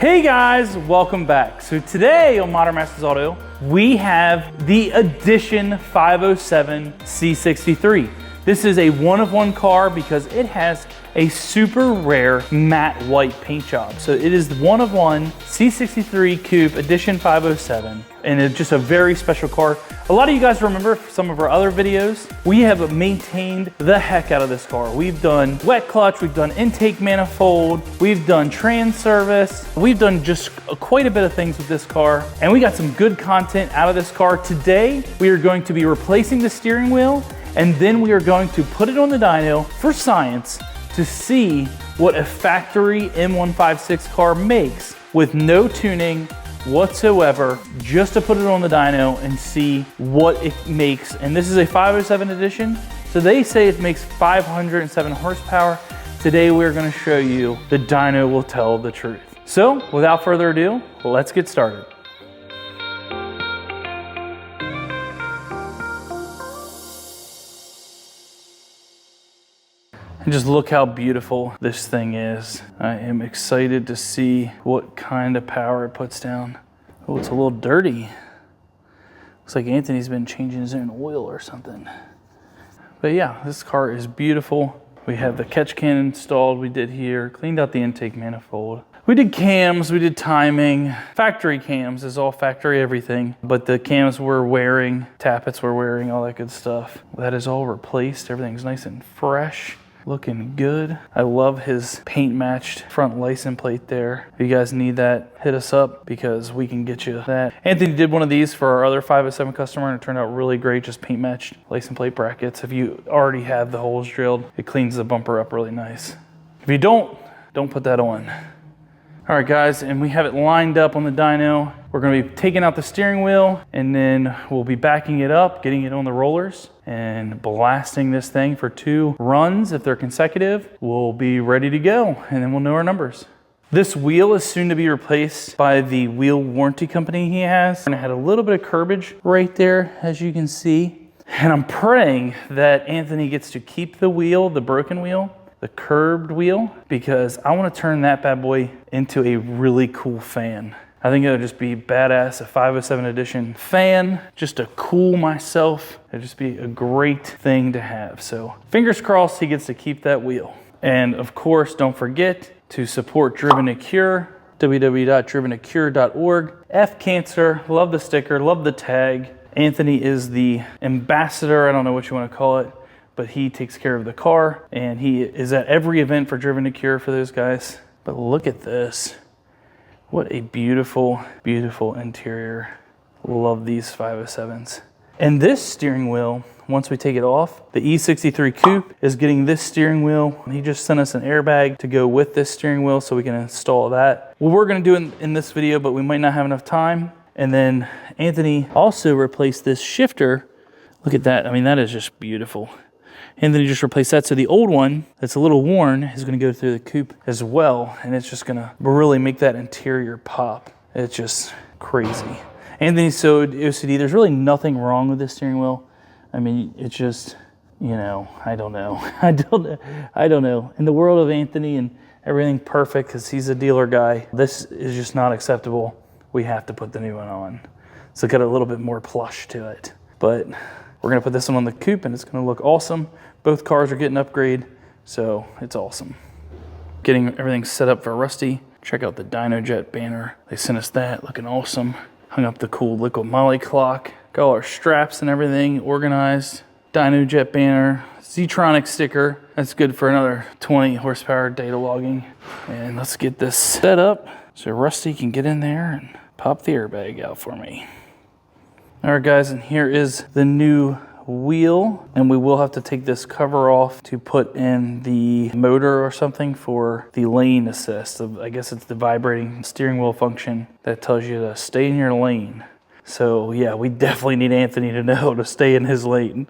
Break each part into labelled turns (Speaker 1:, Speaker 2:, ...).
Speaker 1: Hey guys, welcome back. So today on Modern Masters Auto, we have the Edition 507 C63. This is a one-of-one car because it has a super rare matte white paint job. So it is the one-of-one C63 Coupe Edition 507, and it's just a very special car. A lot of you guys remember some of our other videos. We have maintained the heck out of this car. We've done wet clutch, we've done intake manifold, we've done trans service, we've done just quite a bit of things with this car, and we got some good content out of this car. Today, we are going to be replacing the steering wheel, and then we are going to put it on the dyno for science to see what a factory M156 car makes with no tuning whatsoever, just to put it on the dyno and see what it makes. And this is a 507 edition, so they say it makes 507 horsepower. Today we're going to show you the dyno will tell the truth. So without further ado, let's get started. And just look how beautiful this thing is. I am excited to see what kind of power it puts down. Oh, it's a little dirty. Looks like Anthony's been changing his own oil or something. But yeah, this car is beautiful. We have the catch can installed, we did here, cleaned out the intake manifold. We did cams, we did timing. Factory cams is all factory everything, but the cams we're wearing, tappets we're wearing, all that good stuff. That is all replaced, everything's nice and fresh. Looking good. I love his paint matched front license plate there. If you guys need that, hit us up because we can get you that. Anthony did one of these for our other 507 customer and it turned out really great, just paint matched license plate brackets. If you already have the holes drilled, it cleans the bumper up really nice. If you don't put that on. All right guys, and we have it lined up on the dyno. We're gonna be taking out the steering wheel and then we'll be backing it up, getting it on the rollers and blasting this thing for 2 runs. If they're consecutive, we'll be ready to go and then we'll know our numbers. This wheel is soon to be replaced by the wheel warranty company he has. And it had a little bit of curbage right there, as you can see. And I'm praying that Anthony gets to keep the wheel, the broken wheel, the curved wheel, because I want to turn that bad boy into a really cool fan. I think it'll just be badass, a 507 edition fan, just to cool myself. It'll just be a great thing to have. So fingers crossed he gets to keep that wheel. And of course, don't forget to support Driven to Cure, www.driventocure.org. F Cancer, love the sticker, love the tag. Anthony is the ambassador, I don't know what you want to call it, but he takes care of the car and he is at every event for Driven to Cure for those guys. But look at this. What a beautiful, beautiful interior. Love these 507s. And this steering wheel, once we take it off, the E63 Coupe is getting this steering wheel. He just sent us an airbag to go with this steering wheel so we can install that. Well, we're gonna do it in this video, but we might not have enough time. And then Anthony also replaced this shifter. Look at that, I mean, that is just beautiful. And then you just replace that. So the old one that's a little worn is going to go through the coupe as well. And it's just going to really make that interior pop. It's just crazy. Anthony's so OCD. There's really nothing wrong with this steering wheel. I mean, it's just, you know, I don't know. I don't know. In the world of Anthony and everything perfect because he's a dealer guy, this is just not acceptable. We have to put the new one on. So it got a little bit more plush to it. But we're gonna put this one on the coupe and it's gonna look awesome. Both cars are getting an upgrade, so it's awesome. Getting everything set up for Rusty. Check out the DYNOJET banner. They sent us that, looking awesome. Hung up the cool liquid moly clock. Got all our straps and everything organized. DYNOJET banner, Z-Tronic sticker. That's good for another 20 horsepower data logging. And let's get this set up so Rusty can get in there and pop the airbag out for me. All right guys, and here is the new wheel, and we will have to take this cover off to put in the motor or something for the lane assist. I guess it's the vibrating steering wheel function that tells you to stay in your lane. So yeah, we definitely need Anthony to know to stay in his lane.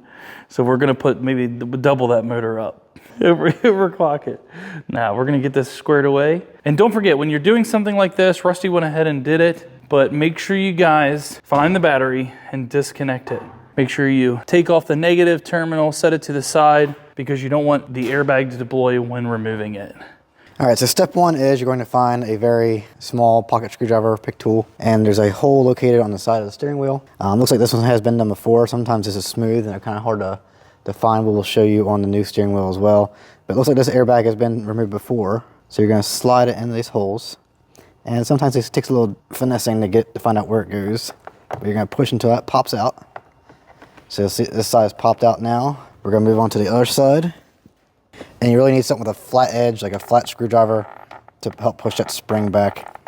Speaker 1: So we're gonna put maybe double that motor up. Overclock it. Now we're gonna get this squared away. And don't forget, when you're doing something like this, Rusty went ahead and did it, but make sure you guys find the battery and disconnect it. Make sure you take off the negative terminal, set it to the side because you don't want the airbag to deploy when removing it.
Speaker 2: All right, so step one is you're going to find a very small pocket screwdriver pick tool, and there's a hole located on the side of the steering wheel. Looks like this one has been done before. Sometimes this is smooth and they're kind of hard to find, but we'll show you on the new steering wheel as well. But it looks like this airbag has been removed before. So you're going to slide it into these holes. And sometimes it takes a little finessing to find out where it goes. But you're going to push until that pops out. So see, this side is popped out now. We're going to move on to the other side. And you really need something with a flat edge, like a flat screwdriver, to help push that spring back.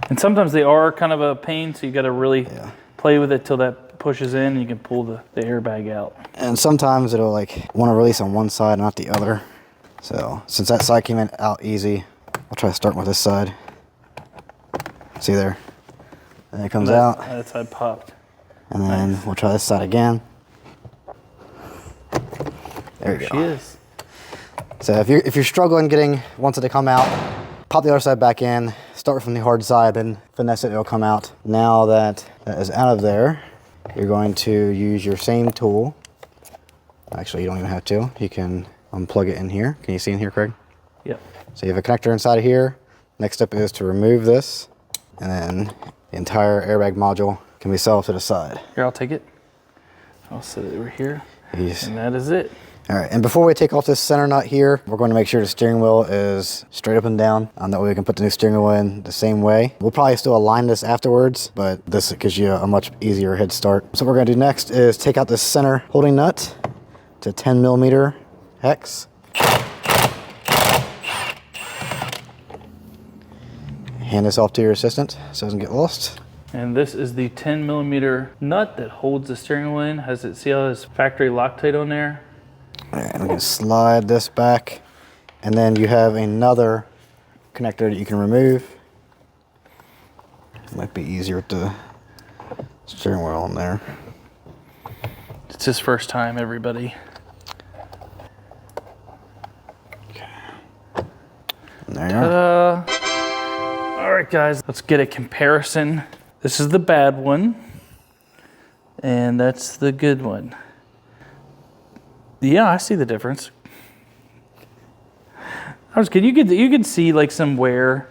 Speaker 2: And
Speaker 1: sometimes they are kind of a pain, so you got to really play with it till that pushes in and you can pull the airbag out.
Speaker 2: And sometimes it'll like want to release on one side, not the other. So since that side came out easy, I'll try to start with this side. See there? And it comes out.
Speaker 1: That side popped.
Speaker 2: And then we'll try this side again. There you go.
Speaker 1: She is.
Speaker 2: So if you're struggling getting once it come out, pop the other side back in, start from the hard side, then finesse it, it'll come out. Now that is out of there, you're going to use your same tool. Actually, you don't even have to. You can unplug it in here. Can you see in here, Craig?
Speaker 1: Yep.
Speaker 2: So you have a connector inside of here. Next step is to remove this, and then the entire airbag module can be set off to the side.
Speaker 1: Here, I'll take it. I'll set it over here.
Speaker 2: Yes.
Speaker 1: And that is it.
Speaker 2: All right, and before we take off this center nut here, we're going to make sure the steering wheel is straight up and down. That way we can put the new steering wheel in the same way. We'll probably still align this afterwards, but this gives you a much easier head start. So what we're gonna do next is take out this center holding nut to 10mm hex. Hand this off to your assistant so it doesn't get lost.
Speaker 1: And this is the 10mm nut that holds the steering wheel in. See how this factory Loctite on there?
Speaker 2: And we can slide this back, and then you have another connector that you can remove. It might be easier with the steering wheel on there.
Speaker 1: It's his first time, everybody.
Speaker 2: Okay. And there you are.
Speaker 1: All right, guys, let's get a comparison. This is the bad one, and that's the good one. Yeah, I see the difference. You can see like some wear,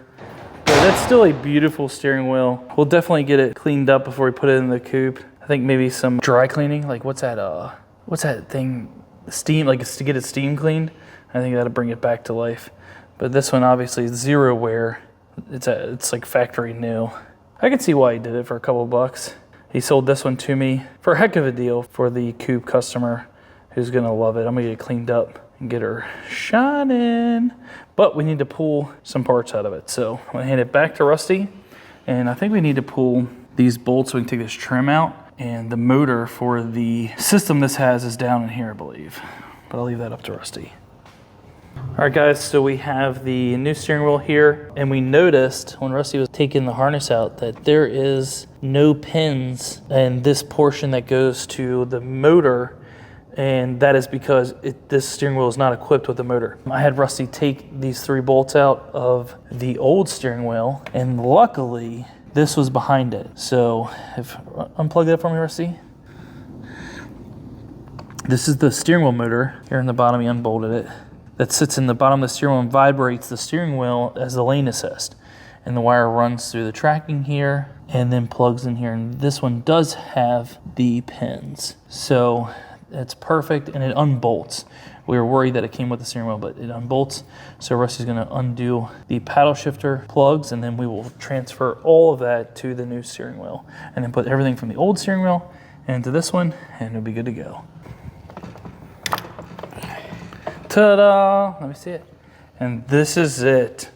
Speaker 1: but that's still a beautiful steering wheel. We'll definitely get it cleaned up before we put it in the coupe. I think maybe some dry cleaning. Like what's that thing? Steam, like to get it steam cleaned. I think that'll bring it back to life. But this one obviously is zero wear. It's like factory new. I can see why he did it for a couple bucks. He sold this one to me for a heck of a deal for the coupe customer who's gonna love it. I'm gonna get it cleaned up and get her shining. But we need to pull some parts out of it. So I'm gonna hand it back to Rusty. And I think we need to pull these bolts so we can take this trim out. And the motor for the system this has is down in here, I believe. But I'll leave that up to Rusty. All right, guys, so we have the new steering wheel here, and we noticed when Rusty was taking the harness out that there is no pins in this portion that goes to the motor, and that is because this steering wheel is not equipped with a motor. I had Rusty take these 3 bolts out of the old steering wheel, and luckily this was behind it. So unplug that for me, Rusty. This is the steering wheel motor. Here in the bottom, he unbolted it. That sits in the bottom of the steering wheel and vibrates the steering wheel as the lane assist. And the wire runs through the tracking here and then plugs in here. And this one does have the pins. So it's perfect, and it unbolts. We were worried that it came with the steering wheel, but it unbolts. So Rusty's gonna undo the paddle shifter plugs, and then we will transfer all of that to the new steering wheel. And then put everything from the old steering wheel into this one, and it'll be good to go. Ta-da! Let me see it. And this is it.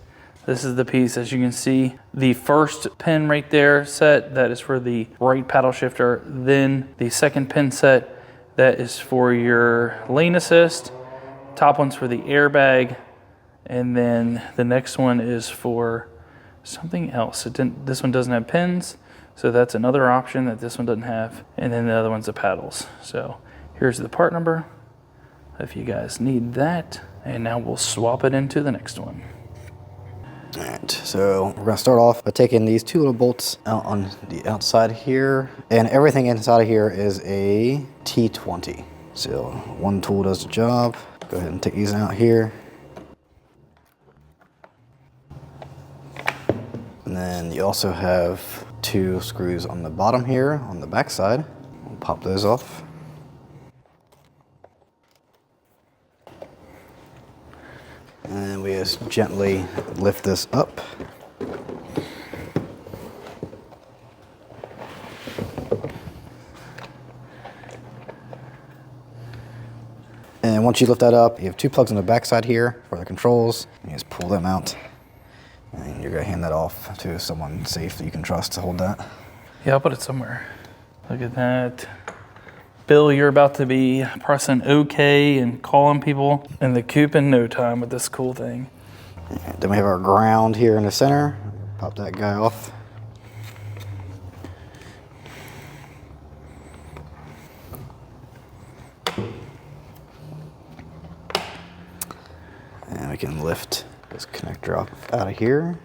Speaker 1: This is the piece. As you can see, the first pin right there set, that is for the right paddle shifter. Then the second pin set, that is for your lane assist. Top one's for the airbag. And then the next one is for something else. This one doesn't have pins, so that's another option that this one doesn't have. And then the other one's the paddles. So here's the part number, if you guys need that. And now we'll swap it into the next one.
Speaker 2: All right, so we're gonna start off by taking these 2 little bolts out on the outside here. And everything inside of here is a T20. So one tool does the job. Go ahead and take these out here. And then you also have 2 screws on the bottom here on the back side. We'll pop those off. And we just gently lift this up. And once you lift that up, you have 2 plugs on the back side here for the controls. You just pull them out. And you're gonna hand that off to someone safe that you can trust to hold that.
Speaker 1: Yeah, I'll put it somewhere. Look at that. Bill, you're about to be pressing OK and calling people in the coop in no time with this cool thing.
Speaker 2: And then we have our ground here in the center. Pop that guy off. And we can lift this connector off out of here.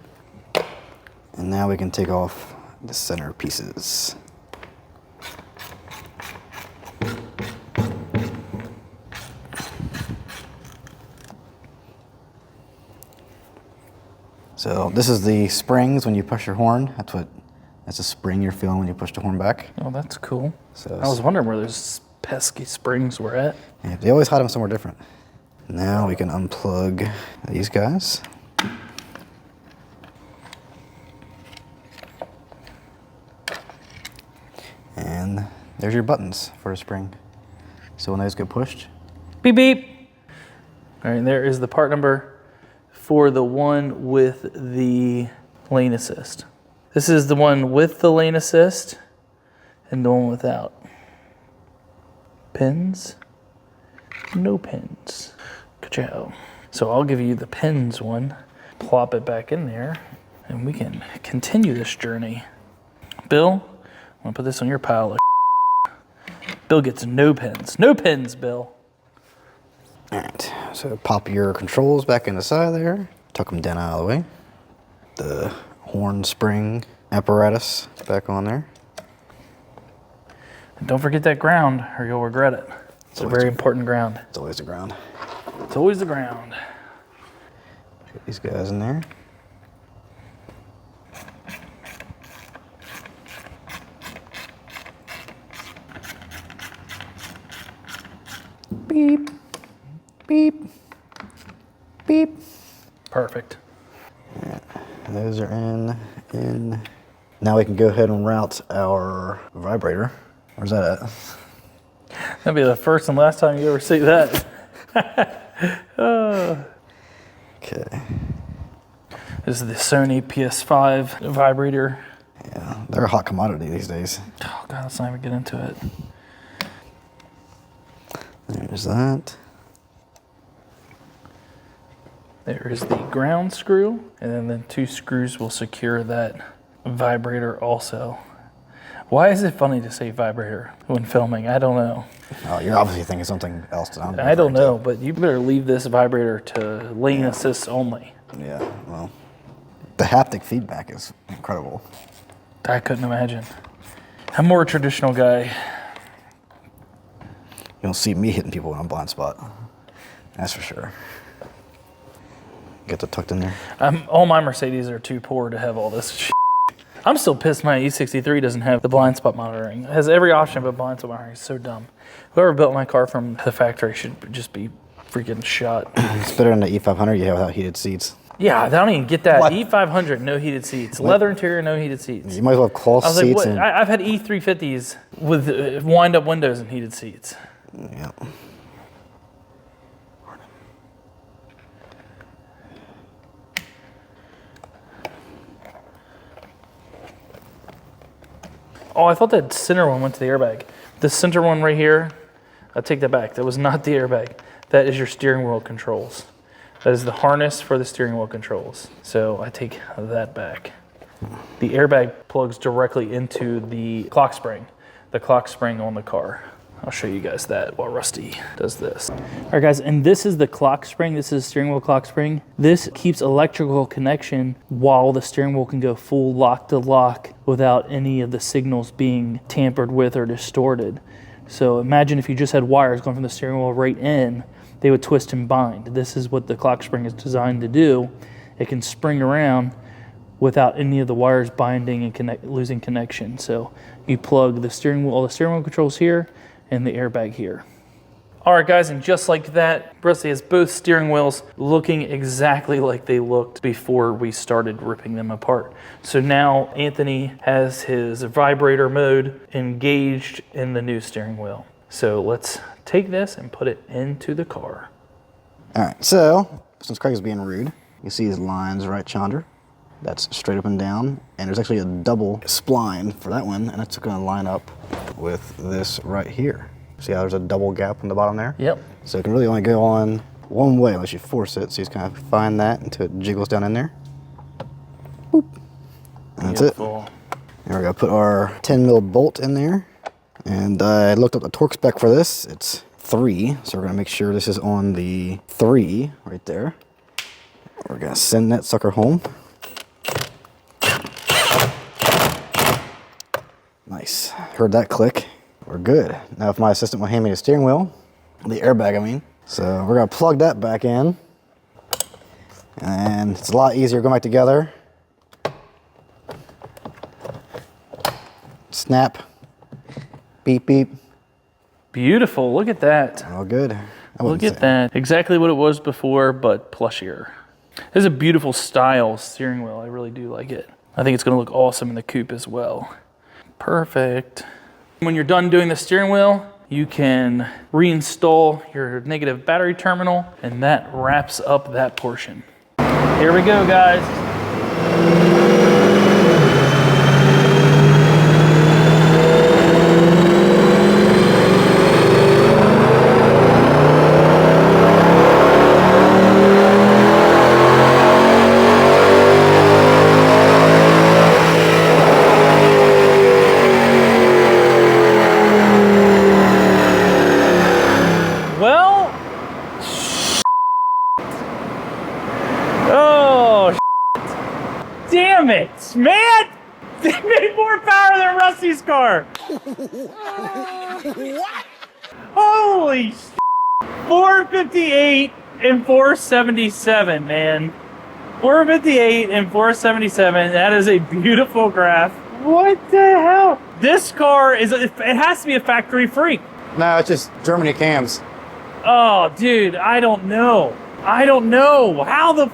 Speaker 2: And now we can take off the center pieces. So this is the springs when you push your horn. That's a spring you're feeling when you push the horn back.
Speaker 1: Oh, that's cool.
Speaker 2: So
Speaker 1: I was wondering where those pesky springs were at.
Speaker 2: yeah, they always hide them somewhere different. Now we can unplug these guys. And there's your buttons for a spring. So when those get pushed,
Speaker 1: Beep, beep. All right, there is the part number for the one with the lane assist. This is the one with the lane assist and the one without. Pins, no pins. Good job. So I'll give you the pins one, plop it back in there, and we can continue this journey. Bill, I'm gonna put this on your pile of Bill gets no pins. No pins, Bill.
Speaker 2: all right, so pop your controls back in the side there, tuck them down out of the way. The horn spring apparatus back on there.
Speaker 1: And don't forget that ground or you'll regret it. It's a very important ground.
Speaker 2: It's always the ground.
Speaker 1: It's always the ground.
Speaker 2: Get these guys in there. Beep, beep, beep.
Speaker 1: Perfect.
Speaker 2: Yeah, those are in. Now we can go ahead and route our vibrator. Where's that at?
Speaker 1: That'll be the first and last time you ever see that.
Speaker 2: Okay.
Speaker 1: This is the Sony PS5 vibrator.
Speaker 2: Yeah, they're a hot commodity these days.
Speaker 1: Oh God, let's not even get into it.
Speaker 2: There's that.
Speaker 1: There is the ground screw, and then the 2 screws will secure that vibrator also. Why is it funny to say vibrator when filming? I don't know.
Speaker 2: Oh, you're obviously thinking something else that I'm
Speaker 1: I don't
Speaker 2: referring
Speaker 1: know, but you better leave this vibrator to lane assist only.
Speaker 2: to. Yeah, well, the haptic feedback is incredible.
Speaker 1: I couldn't imagine. I'm more a traditional guy.
Speaker 2: You don't see me hitting people in a blind spot. That's for sure. Get that tucked in there.
Speaker 1: All my Mercedes are too poor to have all this shit. I'm still pissed my E63 doesn't have the blind spot monitoring. It has every option but blind spot monitoring. It's so dumb. Whoever built my car from the factory should just be freaking shot.
Speaker 2: It's better than the E500 you have without heated seats.
Speaker 1: Yeah, I don't even get that.
Speaker 2: What?
Speaker 1: E500, no heated seats. Leather interior, no heated seats.
Speaker 2: You might as well have cloth
Speaker 1: I was like,
Speaker 2: seats.
Speaker 1: what?
Speaker 2: And,
Speaker 1: I've had E350s with wind-up windows and heated seats.
Speaker 2: yeah.
Speaker 1: Oh, I thought that center one went to the airbag. The center one right here, I take that back. That was not the airbag. That is your steering wheel controls. That is the harness for the steering wheel controls. So I take that back. The airbag plugs directly into the clock spring on the car. I'll show you guys that while Rusty does this. All right, guys, and this is the clock spring. This is the steering wheel clock spring. This keeps electrical connection while the steering wheel can go full lock to lock without any of the signals being tampered with or distorted. So imagine if you just had wires going from the steering wheel right in, they would twist and bind. This is what the clock spring is designed to do. It can spring around without any of the wires binding and losing connection. So you plug the steering wheel, all the steering wheel controls here and the airbag here. All right, guys, and just like that, Rusty has both steering wheels looking exactly like they looked before we started ripping them apart. So now Anthony has his vibrator mode engaged in the new steering wheel. So let's take this and put it into the car.
Speaker 2: All right, so since Craig is being rude, you see his lines, right, Chandra? That's straight up and down, and there's actually a double spline for that one, and that's gonna line up with this right here. See how there's a double gap on the bottom there?
Speaker 1: Yep.
Speaker 2: So it can really only go on one way unless you force it. So you just kind of find that until it jiggles down in there. Boop. And that's
Speaker 1: Beautiful.
Speaker 2: it. There we go. Put our 10 mil bolt in there. And I looked up the torque spec for this. It's 3. So we're gonna make sure this is on the 3 right there. We're gonna send that sucker home. Nice. Heard that click. We're good. Now if my assistant will hand me the steering wheel, the airbag I mean. So we're gonna plug that back in. And it's a lot easier going back together. Snap. Beep, beep.
Speaker 1: Beautiful, look at that.
Speaker 2: All good.
Speaker 1: Look at that. Exactly what it was before, but plushier. This is a beautiful style steering wheel. I really do like it. I think it's gonna look awesome in the coupe as well. Perfect. When you're done doing the steering wheel, you can reinstall your negative battery terminal, and that wraps up that portion. Here we go, guys. Damn it, man! They made more power than Rusty's car. What? Holy shit. 458 and 477, man. 458 and 477. That is a beautiful graph. What the hell? This car is, it has to be a factory freak.
Speaker 2: No, it's just Germany cams.
Speaker 1: Oh, dude, I don't know. I don't know. How the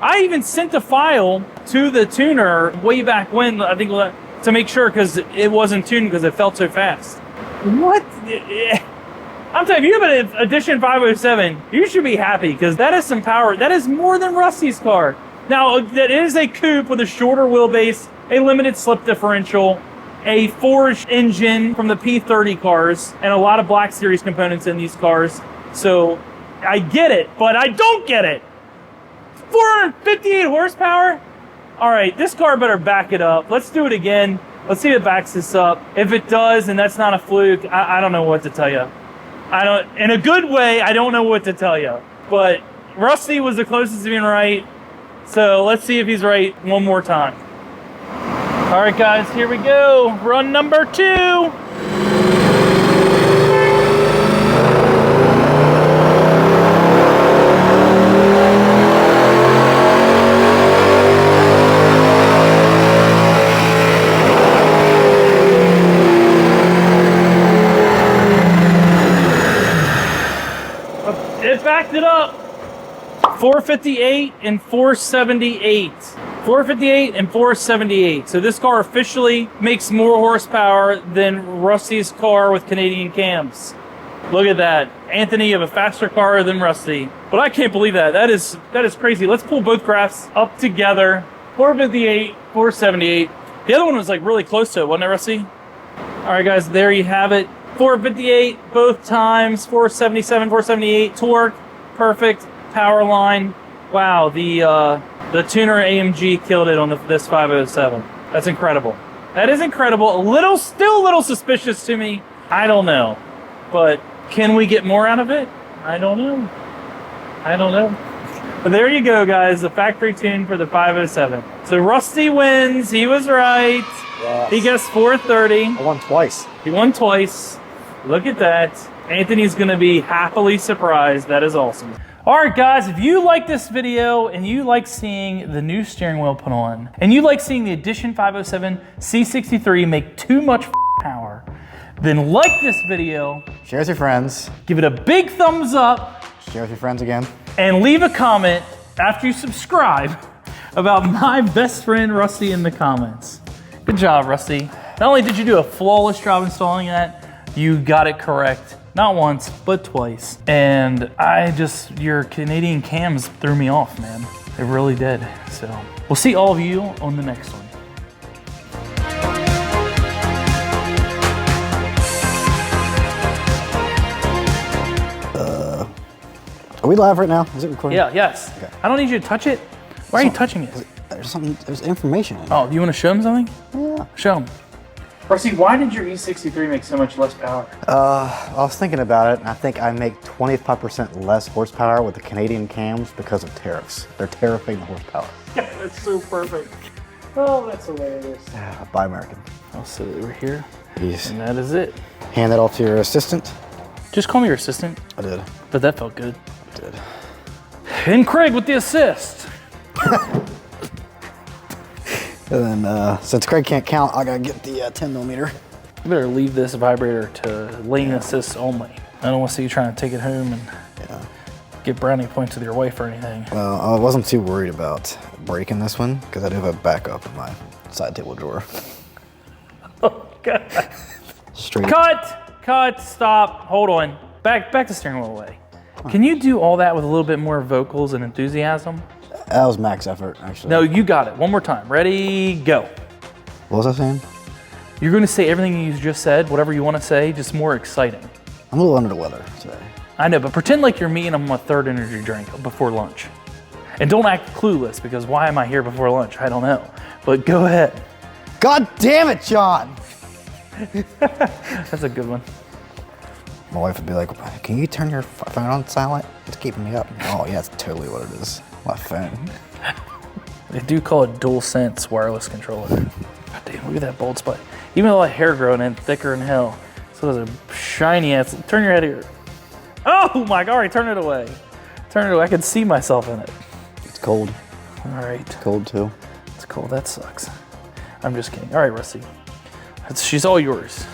Speaker 1: I even sent a file to the tuner way back when, I think, to make sure, because it wasn't tuned because it felt so fast. What? I'm telling you, if you have an Edition 507, you should be happy, because that is some power. That is more than Rusty's car. Now, that is a coupe with a shorter wheelbase, a limited slip differential, a forged engine from the P30 cars, and a lot of Black Series components in these cars. So, I get it, but I don't get it. 458 horsepower? All right, this car better back it up. Let's do it again. Let's see if it backs this up. If it does, and that's not a fluke, I don't know what to tell you. In a good way, I don't know what to tell you. But Rusty was the closest to being right. So let's see if he's right one more time. All right, guys, here we go. Run number 2. It backed it up. 458 and 478. 458 and 478. So this car officially makes more horsepower than Rusty's car with Canadian cams. Look at that. Anthony, you have a faster car than Rusty. But I can't believe that. That is crazy. Let's pull both graphs up together. 458, 478. The other one was like really close to it, wasn't it, Rusty? All right, guys, there you have it. 458 both times, 477, 478 torque, perfect power line. Wow, the tuner AMG killed it on this 507. That's incredible. That is incredible. Still a little suspicious to me. I don't know, but can we get more out of it? I don't know. But there you go, guys. The factory tune for the 507. So Rusty wins. He was right.
Speaker 2: Yes.
Speaker 1: He gets 430.
Speaker 2: I won twice.
Speaker 1: He won twice. Look at that. Anthony's going to be happily surprised. That is awesome. All right, guys, if you like this video and you like seeing the new steering wheel put on, and you like seeing the Edition 507 C63 make too much power, then like this video,
Speaker 2: Share with your friends.
Speaker 1: give it a big thumbs up,
Speaker 2: Share with your friends again.
Speaker 1: and leave a comment after you subscribe about my best friend Rusty in the comments. Good job, Rusty. Not only did you do a flawless job installing that, you got it correct. Not once, but twice. And your Canadian cams threw me off, man. They really did. So we'll see all of you on the next one.
Speaker 2: Are we live right now? Is it recording?
Speaker 1: Yeah, yes. Okay. I don't need you to touch it. Why are you touching it?
Speaker 2: There's information in it.
Speaker 1: Oh, do you want to show him something?
Speaker 2: Yeah.
Speaker 1: Show him. Rusty, why did your E63 make so much less power?
Speaker 2: I was thinking about it, and I think I make 25% less horsepower with the Canadian cams because of tariffs. They're tariffing the horsepower.
Speaker 1: Yeah, that's so perfect. Oh, that's hilarious.
Speaker 2: Buy American.
Speaker 1: I'll sit over here.
Speaker 2: Yes.
Speaker 1: And that is it.
Speaker 2: Hand that off to your assistant.
Speaker 1: Just call me your assistant.
Speaker 2: I did.
Speaker 1: But that felt good.
Speaker 2: I did.
Speaker 1: And Craig with the assist.
Speaker 2: And then, since Craig can't count, I gotta get the 10mm.
Speaker 1: You better leave this vibrator to lane assist only. I don't want to see you trying to take it home and get brownie points with your wife or anything.
Speaker 2: Well, I wasn't too worried about breaking this one because I do have a backup in my side table drawer.
Speaker 1: Oh, God.
Speaker 2: Straight.
Speaker 1: Cut, stop, hold on. Back the steering wheel away. Can you do all that with a little bit more vocals and enthusiasm?
Speaker 2: That was max effort, actually.
Speaker 1: No, you got it. One more time. Ready, go.
Speaker 2: What was I saying?
Speaker 1: You're going to say everything you just said, whatever you want to say, just more exciting.
Speaker 2: I'm a little under the weather today.
Speaker 1: I know, but pretend like you're me and I'm on my third energy drink before lunch. And don't act clueless, because why am I here before lunch? I don't know. But go ahead.
Speaker 2: God damn it, John!
Speaker 1: That's a good one.
Speaker 2: My wife would be like, can you turn your phone on silent? It's keeping me up. Oh, yeah, that's totally what it is. My phone.
Speaker 1: They do call it DualSense wireless controller. God damn, look at that bald spot. Even though that hair growing in thicker than hell. So there's a shiny ass. Turn your head here. Oh my God, all right, turn it away. Turn it away. I can see myself in it.
Speaker 2: It's cold.
Speaker 1: All right.
Speaker 2: It's cold too.
Speaker 1: It's cold. That sucks. I'm just kidding. All right, Rusty. She's all yours.